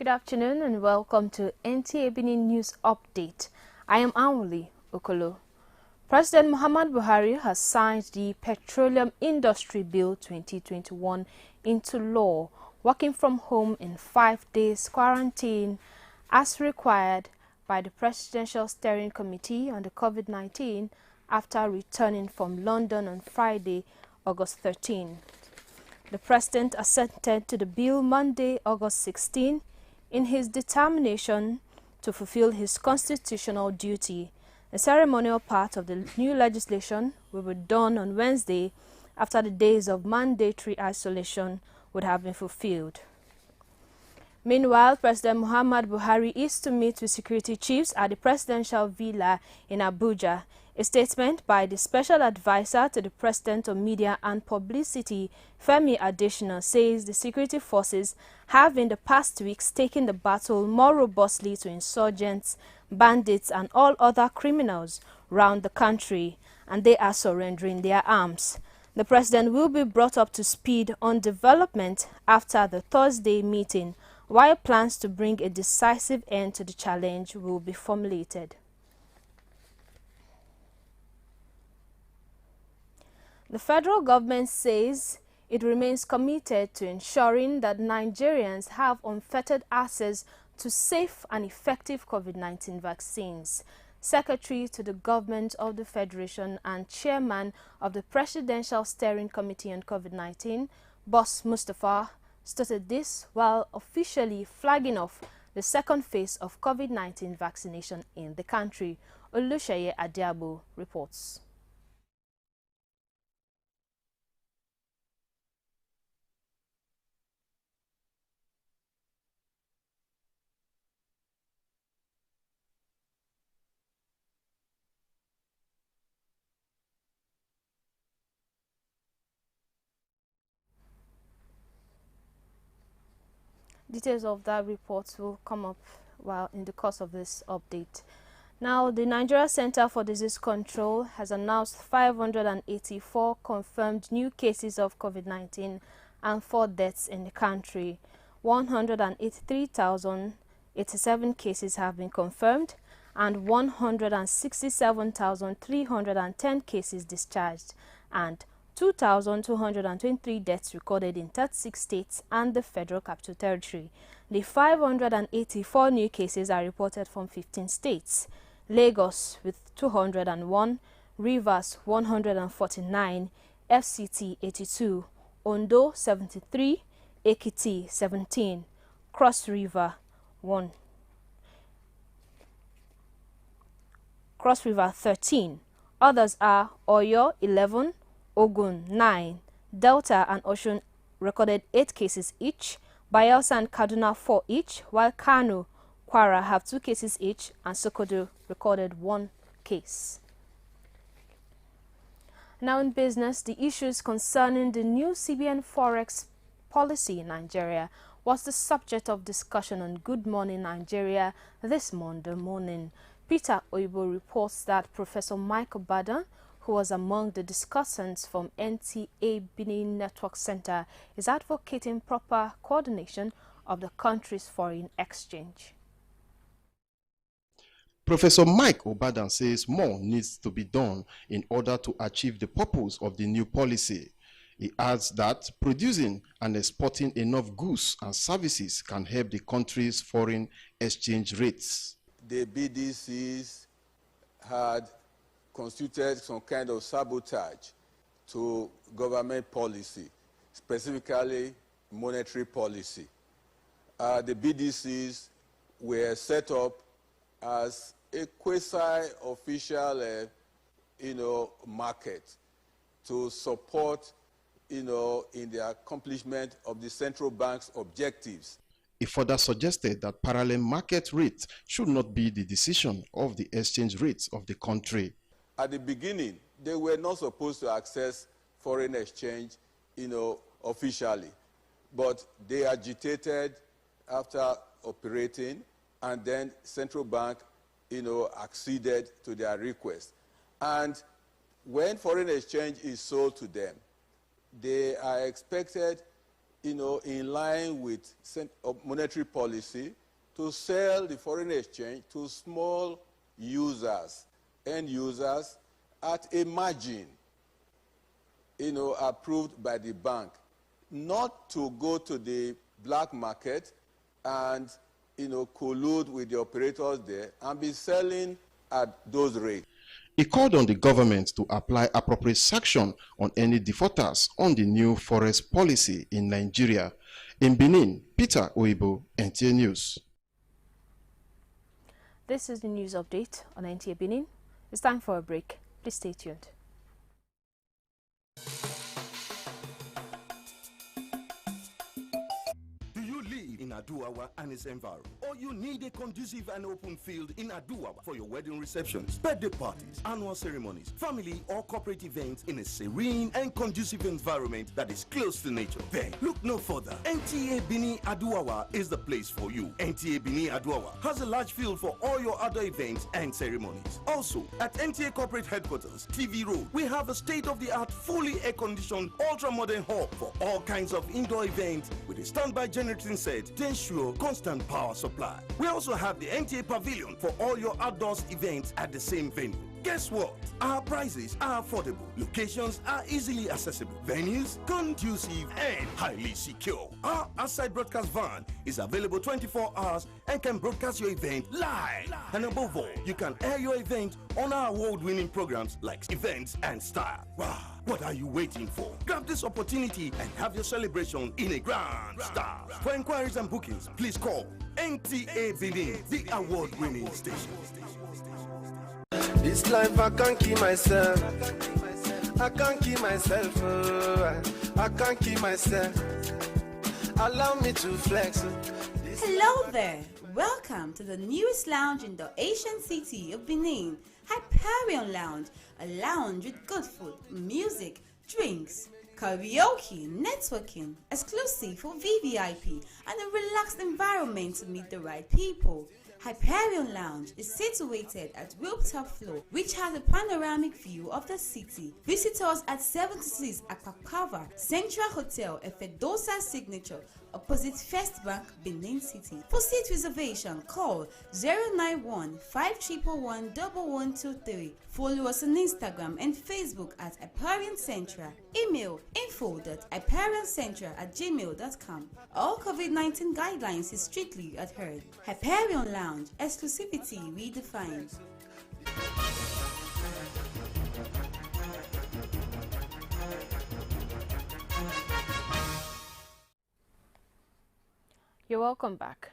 afternoon and welcome to NTA Benin News Update. I am Anwuli Okolo. President Muhammad Buhari has signed the Petroleum Industry Bill 2021 into law, working from home in 5 days quarantine as required by the Presidential Steering Committee on the COVID-19 after returning from London on Friday, August 13. The President assented to the bill Monday, August 16, in his determination to fulfill his constitutional duty. The ceremonial part of the new legislation will be done on Wednesday after the days of mandatory isolation would have been fulfilled. Meanwhile, President Muhammad Buhari is to meet with security chiefs at the presidential villa in Abuja. A statement by the special advisor to the President on Media and Publicity, Femi Adesina, says the security forces have in the past weeks taken the battle more robustly to insurgents, bandits and all other criminals round the country, and they are surrendering their arms. The President will be brought up to speed on development after the Thursday meeting, while plans to bring a decisive end to the challenge will be formulated. The federal government says it remains committed to ensuring that Nigerians have unfettered access to safe and effective COVID-19 vaccines. Secretary to the Government of the Federation and Chairman of the Presidential Steering Committee on COVID-19, Boss Mustafa, stated this while officially flagging off the second phase of COVID-19 vaccination in the country. Olusheye Adiabo reports. Details of that report will come up while in the course of this update. Now, the Nigeria Center for Disease Control has announced 584 confirmed new cases of COVID-19 and 4 deaths in the country. 183,087 cases have been confirmed and 167,310 cases discharged, and 2,223 deaths recorded in 36 states and the Federal Capital Territory. The 584 new cases are reported from 15 states: Lagos with 201, Rivers 149, FCT 82, Ondo 73, Ekiti 17, Cross River 1, Cross River 13. Others are Oyo 11, Ogun 9, Delta and Osun recorded 8 cases each, Bayelsa and Kaduna 4 each, while Kano, Kwara have 2 cases each, and Sokoto recorded 1 case. Now in business, the issues concerning the new CBN Forex policy in Nigeria was the subject of discussion on Good Morning Nigeria this Monday morning. Peter Oyibo reports that Professor Mike Obadan, who was among the discussants from NTA Benin Network Center, is advocating proper coordination of the country's foreign exchange. Professor Mike Obadan says more needs to be done in order to achieve the purpose of the new policy. He adds that producing and exporting enough goods and services can help the country's foreign exchange rates. The BDCs had constituted some kind of sabotage to government policy, specifically monetary policy. The BDCs were set up as a quasi-official, market to support, in the accomplishment of the central bank's objectives. He further suggested that parallel market rates should not be the decision of the exchange rates of the country. At the beginning, they were not supposed to access foreign exchange, officially, but they agitated after operating, and then central bank, acceded to their request. And when foreign exchange is sold to them, they are expected in line with monetary policy, to sell the foreign exchange to small users, end users, at a margin, approved by the bank, not to go to the black market and, collude with the operators there and be selling at those rates. He called on the government to apply appropriate sanction on any defaulters on the new forest policy in Nigeria. In Benin, Peter Oibo, NTA News. This is the news update on NTA Benin. It's time for a break. Please stay tuned. In Aduawa and its environment, or you need a conducive and open field in Aduawa for your wedding receptions, birthday parties, annual ceremonies, family or corporate events in a serene and conducive environment that is close to nature. Then look no further. NTA Benin Aduawa is the place for you. NTA Benin Aduawa has a large field for all your other events and ceremonies. Also, at NTA Corporate Headquarters, TV Road, we have a state-of-the-art, fully air-conditioned, ultra-modern hall for all kinds of indoor events with a standby generating set to ensure constant power supply. We also have the NTA Pavilion for all your outdoors events at the same venue. Guess what? Our prices are affordable, locations are easily accessible, venues conducive and highly secure. Our outside broadcast van is available 24 hours and can broadcast your event live. And above all, you can air your event on our award-winning programs like Events and Style. Wow! What are you waiting for? Grab this opportunity and have your celebration in a grand style. For inquiries and bookings, please call NTA Benin, the award-winning station. This life I can't keep myself. I can't keep myself. I can't keep myself. Allow me to flex. Hello there. Welcome to the newest lounge in the Asian city of Benin, Hyperion Lounge, a lounge with good food, music, drinks, karaoke, networking, exclusive for VVIP, and a relaxed environment to meet the right people. Hyperion Lounge is situated at Rooftop Floor, which has a panoramic view of the city. Visit us at 76 Akpakava Central Hotel, Efedosa Signature, opposite First Bank, Benin City. For seat reservation, call 091-5111-1123. Follow us on Instagram and Facebook at Hyperion Central. Email info@hyperioncentra@gmail.com. All COVID-19 guidelines is strictly adhered. Hyperion Lounge, exclusivity redefined. You're welcome back.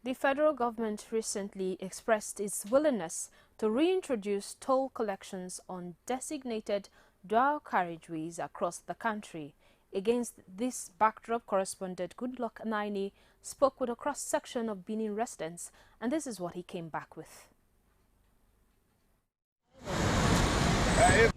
The federal government recently expressed its willingness to reintroduce toll collections on designated dual carriageways across the country. Against this backdrop, correspondent Goodluck Anaini spoke with a cross-section of Benin residents, and this is what he came back with.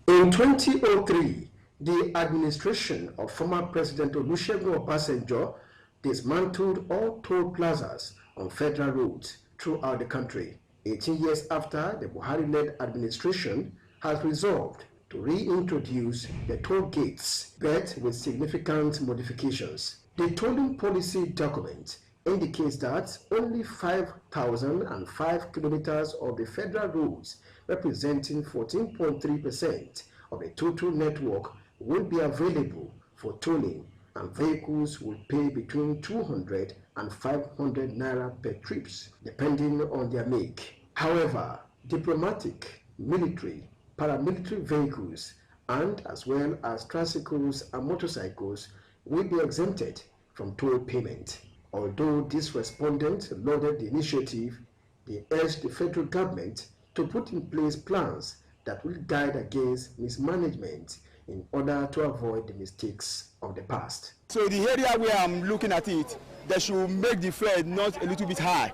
In 2003, the administration of former President Olusegun Obasanjo dismantled all toll plazas on federal roads throughout the country. 18 years after, the Buhari-led administration has resolved to reintroduce the toll gates, but with significant modifications. The tolling policy document indicates that only 5,005 kilometers of the federal roads, representing 14.3% of the total network, will be available for tolling, and vehicles will pay between 200 and 500 naira per trips, depending on their make. However, diplomatic, military, paramilitary vehicles, and as well as tricycles and motorcycles will be exempted from toll payment. Although this respondent lauded the initiative, they urged the federal government to put in place plans that will guide against mismanagement in order to avoid the mistakes of the past. So the area where I'm looking at it, they should make the fare not a little bit high,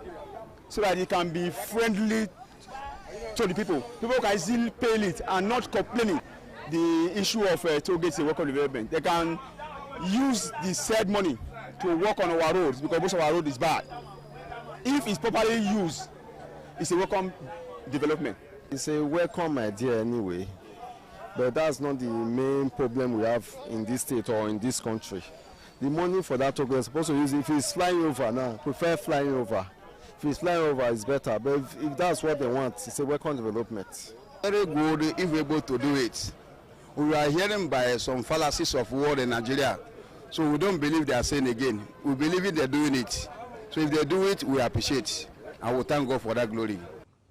so that it can be friendly to the people. People can still pay it and not complaining. The issue of toll gates in work development, they can use the said money to work on our roads, because most of our road is bad. If it's properly used, it's a welcome development. It's a welcome idea anyway, but that's not the main problem we have in this state or in this country. The money for that token is supposed to use it. If he's flying over now, prefer flying over. If he's flying over, it's better. But if that's what they want, it's a welcome development. Very good if we're able to do it. We are hearing by some fallacies of war in Nigeria. So we don't believe they are saying again. We believe it, they're doing it. So if they do it, we appreciate. And we thank God for that glory.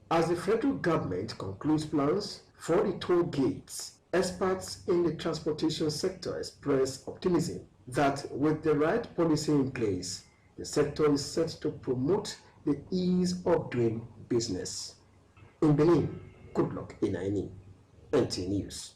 As the federal government concludes plans for the toll gates, experts in the transportation sector express optimism that with the right policy in place, the sector is set to promote the ease of doing business. In Benin, good luck in NT News.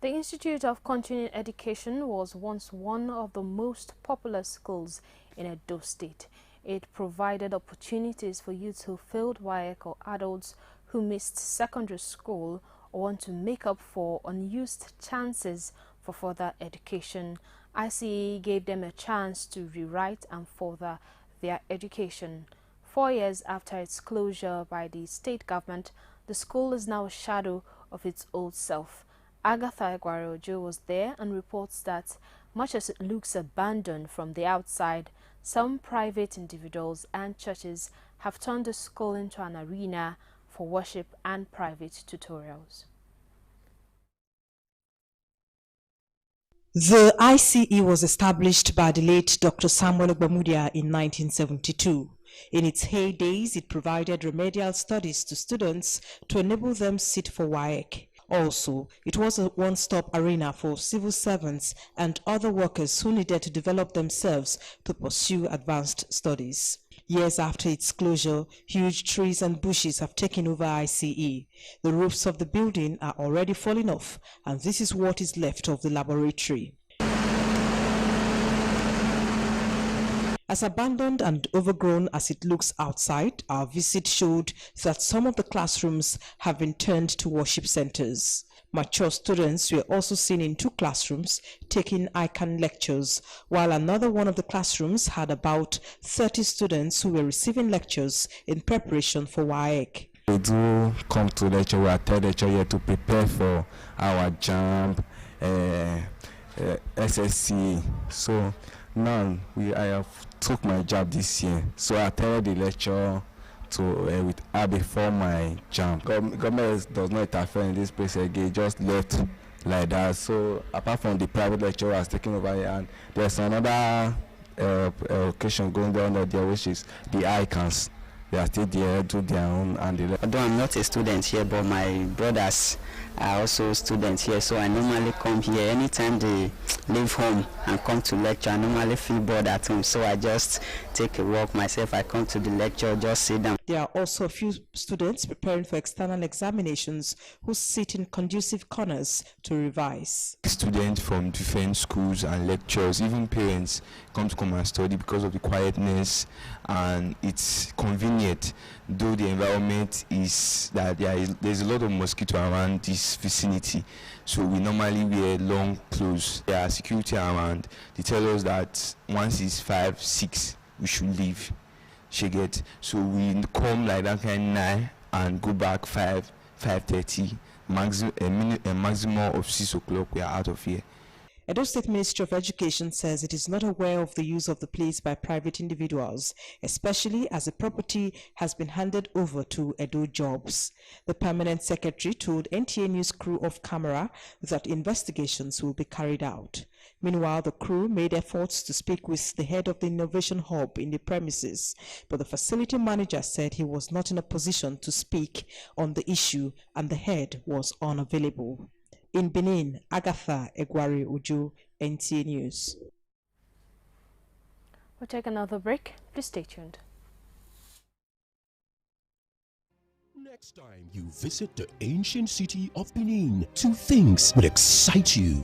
The Institute of Continuing Education was once one of the most popular schools in Edo State. It provided opportunities for youths who failed WAEC or adults who missed secondary school or want to make up for unused chances for further education. ICE gave them a chance to rewrite and further their education. 4 years after its closure by the state government, the school is now a shadow of its old self. Agatha Egwareojo was there and reports that much as it looks abandoned from the outside, some private individuals and churches have turned the school into an arena for worship and private tutorials. The ICE was established by the late Dr. Samuel Ogbamudia in 1972. In its heydays, it provided remedial studies to students to enable them sit for WAEC. Also, it was a one-stop arena for civil servants and other workers who needed to develop themselves to pursue advanced studies. Years after its closure, huge trees and bushes have taken over ICE. The roofs of the building are already falling off, and this is what is left of the laboratory. As abandoned and overgrown as it looks outside, our visit showed that some of the classrooms have been turned to worship centers. Mature students were also seen in 2 classrooms taking ICANN lectures, while another one of the classrooms had about 30 students who were receiving lectures in preparation for WAEC. We do come to lecture, we attend lecture here to prepare for our JAMB, SSC. So now I have took my job this year, so I attended the lecture with her before my JAMB. Government does not interfere in this place again, just left like that. So apart from the private lecture I was taking over here, and there's another occasion going on there, which is the ICANNs. They are still there, do their own. Although I'm not a student here, but my brothers are also students here, so I normally come here. Anytime they leave home and come to lecture, I normally feel bored at home, so I just take a walk myself. I come to the lecture, just sit down. There are also a few students preparing for external examinations who sit in conducive corners to revise. Students from different schools and lectures, even parents come and study because of the quietness, and it's convenient, though the environment is that there's a lot of mosquito around this vicinity, so we normally wear long clothes. There are security around. They tell us that once it's 5, 6 we should leave. So we come like that kind of 9 and go back 5:30, a maximum of 6 o'clock we are out of here. Edo State Ministry of Education says it is not aware of the use of the place by private individuals, especially as the property has been handed over to Edo Jobs. The permanent secretary told NTA News crew off camera that investigations will be carried out. Meanwhile, the crew made efforts to speak with the head of the innovation hub in the premises, but the facility manager said he was not in a position to speak on the issue and the head was unavailable. In Benin, Agatha Egwareojo, NTA News. We'll take another break. Please stay tuned. Next time you visit the ancient city of Benin, 2 things will excite you: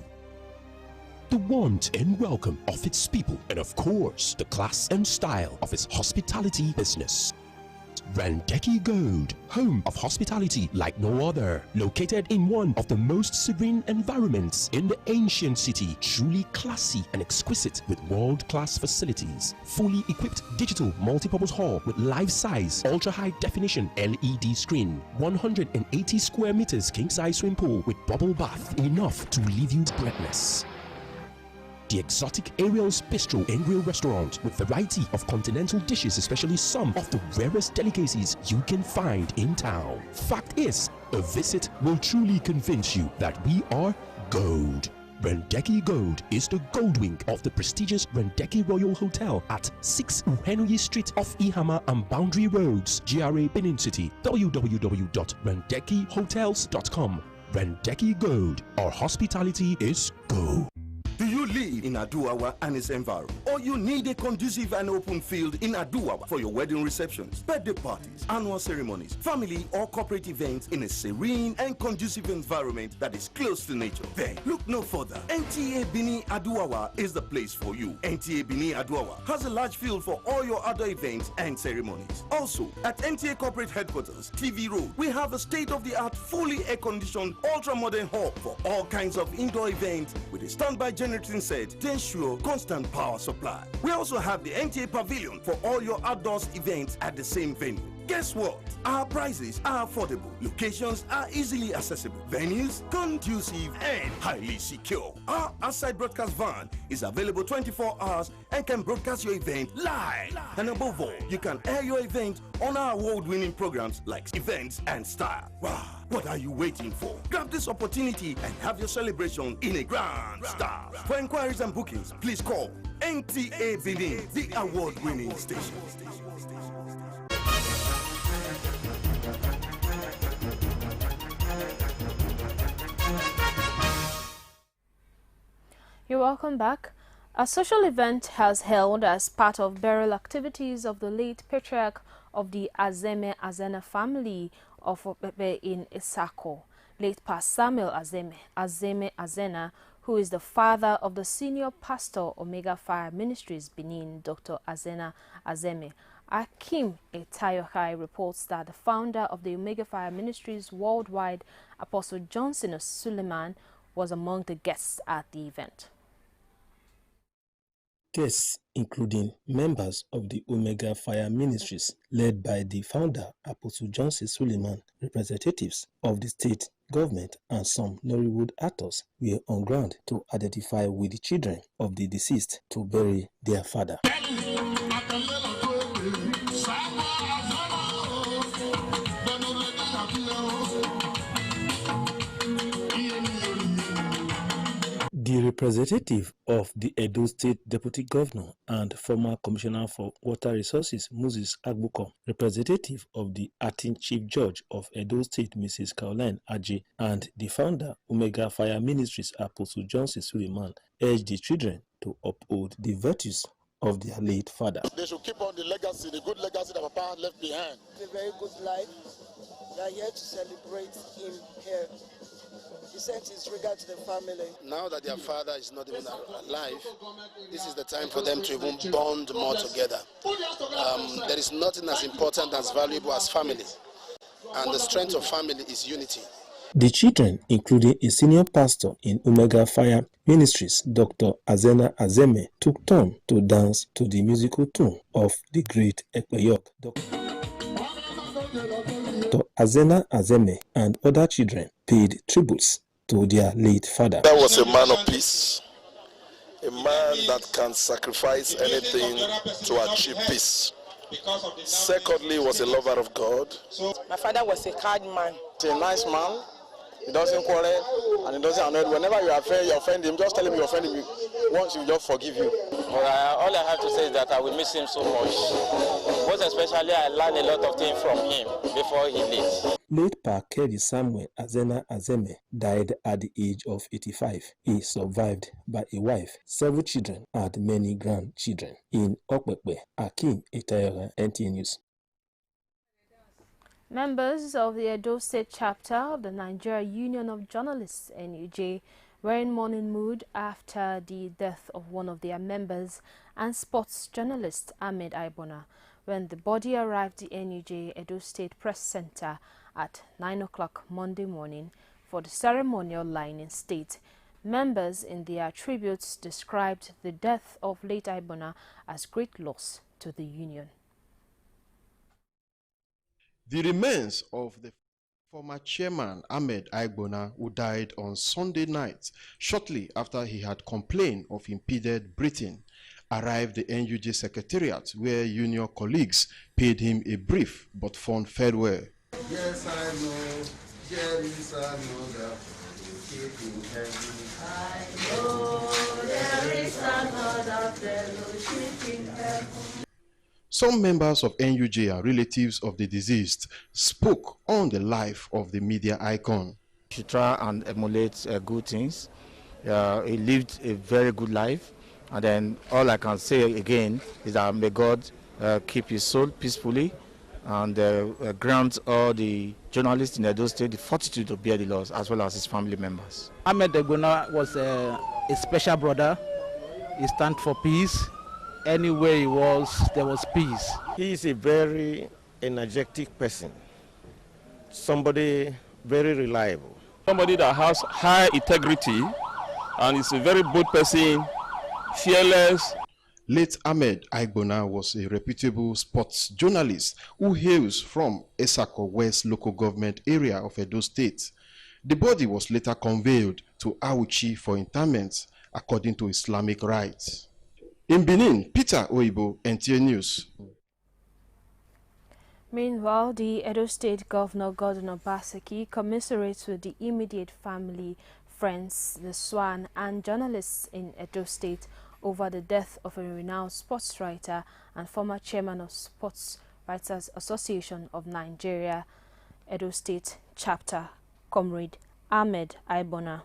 the want and welcome of its people, and of course, the class and style of its hospitality business. Randeki Gold, home of hospitality like no other, located in one of the most serene environments in the ancient city, truly classy and exquisite with world-class facilities, fully equipped digital multipurpose hall with life-size, ultra-high definition LED screen, 180 square meters king-size swimming pool with bubble bath, enough to leave you breathless. the exotic Ariel's Bistro and Grill restaurant with variety of continental dishes, especially some of the rarest delicacies you can find in town. Fact is, a visit will truly convince you that we are gold. Rendeki Gold is the gold wing of the prestigious Rendeki Royal Hotel at 6 Uhenoyi Street off Ihama and Boundary Roads, GRA Benin City. www.rendekihotels.com. Rendeki Gold. Our hospitality is gold. Do you live in Aduawa and its environment? Or you need a conducive and open field in Aduawa for your wedding receptions, birthday parties, annual ceremonies, family or corporate events in a serene and conducive environment that is close to nature? Then look no further. NTA Benin Aduawa is the place for you. NTA Benin Aduawa has a large field for all your other events and ceremonies. Also, at NTA Corporate Headquarters, TV Road, we have a state-of-the-art, fully air-conditioned, ultra-modern hall for all kinds of indoor events with a standby generating set to ensure constant power supply. We also have the NTA Pavilion for all your outdoors events at the same venue. Guess what? Our prices are affordable. Locations are easily accessible. Venues conducive and highly secure. Our outside broadcast van is available 24 hours and can broadcast your event live. And above all, you can air your event on our award-winning programs like Events and Style. Wow, what are you waiting for? Grab this opportunity and have your celebration in a grand style. For inquiries and bookings, please call NTA Benin, the award-winning station. You're welcome back. A social event has held as part of burial activities of the late patriarch of the Azeme Azena family of Opepe in Isako, late Pastor Samuel Azeme Azena, who is the father of the senior pastor Omega Fire Ministries Benin, Dr. Azena Azeme. Akim Etayohai reports that the founder of the Omega Fire Ministries worldwide, Apostle Johnson Suleiman, was among the guests at the event. Guests including members of the Omega Fire Ministries, led by the founder, Apostle Johnson Suleiman, representatives of the state government, and some Nollywood actors were on ground to identify with the children of the deceased to bury their father. The representative of the Edo State Deputy Governor and former Commissioner for Water Resources, Moses Agbuko, representative of the acting Chief Judge of Edo State, Mrs. Caroline Aje, and the founder, Omega Fire Ministries, Apostle Johnson Suleiman, urged the children to uphold the virtues of their late father. They should keep on the legacy, the good legacy that Papa left behind. A very good life. We are here to celebrate him here. He sent his regard to the family. Now that their father is not even alive, this is the time for them to even bond more together. There is nothing as important, as valuable as family. And the strength of family is unity. The children, including a senior pastor in Omega Fire Ministries, Dr. Azena Azeme, took turn to dance to the musical tune of the great Ekpeyok. Dr. Azena Azeme and other children paid tributes to their late father. That was a man of peace, a man that can sacrifice anything to achieve peace. Secondly, was a lover of God. My father was a kind man. He's a nice man. He doesn't quarrel and he doesn't annoy. Whenever you offend him, just tell him you offend him. Once he just forgive you. Well, all I have to say is that I will miss him so much. Most especially, I learned a lot of things from him before he lived. Late Pa Kedi Samuel Azena Azeme died at the age of 85. He survived by a wife, several children, and many grandchildren. In Okpekpe, Akim Etayora, NTA News. Members of the Edo State chapter of the Nigeria Union of Journalists, NUJ, were in mourning mood after the death of one of their members and sports journalist, Ahmed Aibona, when the body arrived at the NUJ Edo State Press Center at 9 o'clock Monday morning for the ceremonial lying-in state. Members in their tributes described the death of late Aibona as great loss to the union. The remains of the Former chairman Ahmed Aigbona, who died on Sunday night, shortly after he had complained of impeded breathing, arrived the NUJ secretariat where union colleagues paid him a brief but fond farewell. Yes, I know, there is another fellowship in heaven. I know there is another fellowship in heaven. Some members of NUJ and relatives of the deceased spoke on the life of the media icon. She try and emulate good things. He lived a very good life. And then all I can say again is that may God keep his soul peacefully and grant all the journalists in Edo State the fortitude to bear the loss, as well as his family members. Ahmed Aigbona was a special brother. He stands for peace. Anywhere he was, there was peace. He is a very energetic person, somebody very reliable. Somebody that has high integrity and is a very bold person, fearless. Late Ahmed Aigbona was a reputable sports journalist who hails from Esako West local government area of Edo State. The body was later conveyed to Auchi for interment according to Islamic rites. In Benin, Peter Oibo, NTA News. Meanwhile, the Edo State Governor Gordon Obaseki commiserates with the immediate family, friends, the Swan, and journalists in Edo State over the death of a renowned sports writer and former chairman of Sports Writers Association of Nigeria, Edo State Chapter, Comrade Ahmed Aigbona.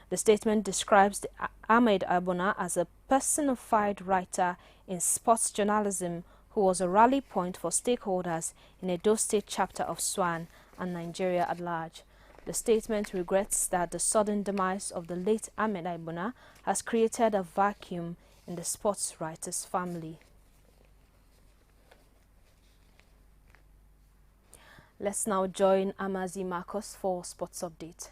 The statement describes Ahmed Aigbona as a personified writer in sports journalism who was a rally point for stakeholders in Edo State Chapter of SWAN and Nigeria at large. The statement regrets that the sudden demise of the late Ahmed Aigbona has created a vacuum in the sports writers' family. Let's now join Amazi Marcos for Sports Update.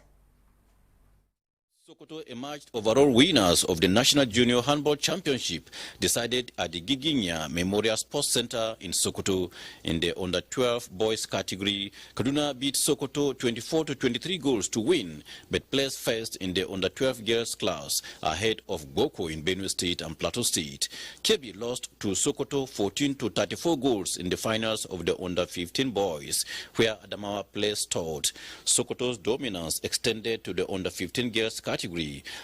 Sokoto emerged overall winners of the National Junior Handball Championship decided at the Giginya Memorial Sports Center in Sokoto. In the under-12 boys category, Kaduna beat Sokoto 24-23 goals to win, but placed first in the under-12 girls class ahead of Boko in Benue State and Plateau State. Kebbi lost to Sokoto 14-34 goals in the finals of the under-15 boys, where Adamawa placed third. Sokoto's dominance extended to the under-15 girls category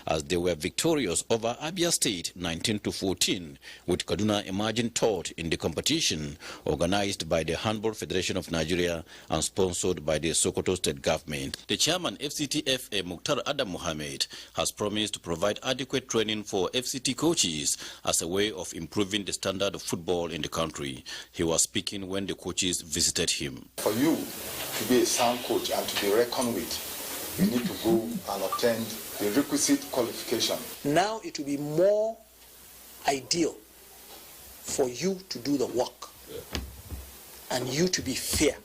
as they were victorious over Abia State 19-14, with Kaduna emerging third in the competition organized by the Handball Federation of Nigeria and sponsored by the Sokoto State government. The chairman FCTFA Mukhtar Adam Mohammed has promised to provide adequate training for FCT coaches as a way of improving the standard of football in the country. He was speaking when the coaches visited him. For you to be a sound coach and to be reckoned with, you need to go and obtain the requisite qualification. Now it will be more ideal for you to do the work and you to be fair.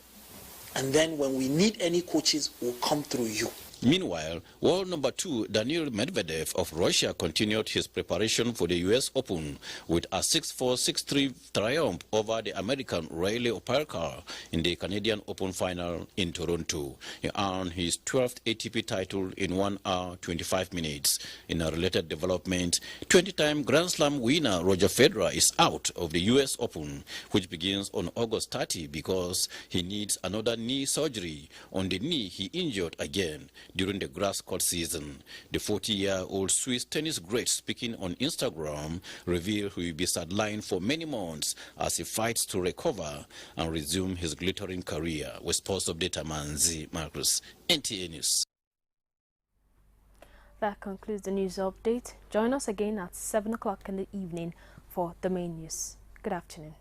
And then when we need any coaches, we'll come through you. Meanwhile, world number 2 Daniil Medvedev of Russia continued his preparation for the U.S. Open with a 6-4, 6-3 triumph over the American Riley Opelka in the Canadian Open final in Toronto. He earned his 12th ATP title in 1 hour 25 minutes. In a related development, 20-time Grand Slam winner Roger Federer is out of the U.S. Open, which begins on August 30 because he needs another knee surgery on the knee he injured again during the grass court season. The 40-year-old Swiss tennis great, speaking on Instagram, revealed he will be sidelined for many months as he fights to recover and resume his glittering career. With Sports Update, Manzi Marcus, NTA News. That concludes the news update. Join us again at 7 o'clock in the evening for the main news. Good afternoon.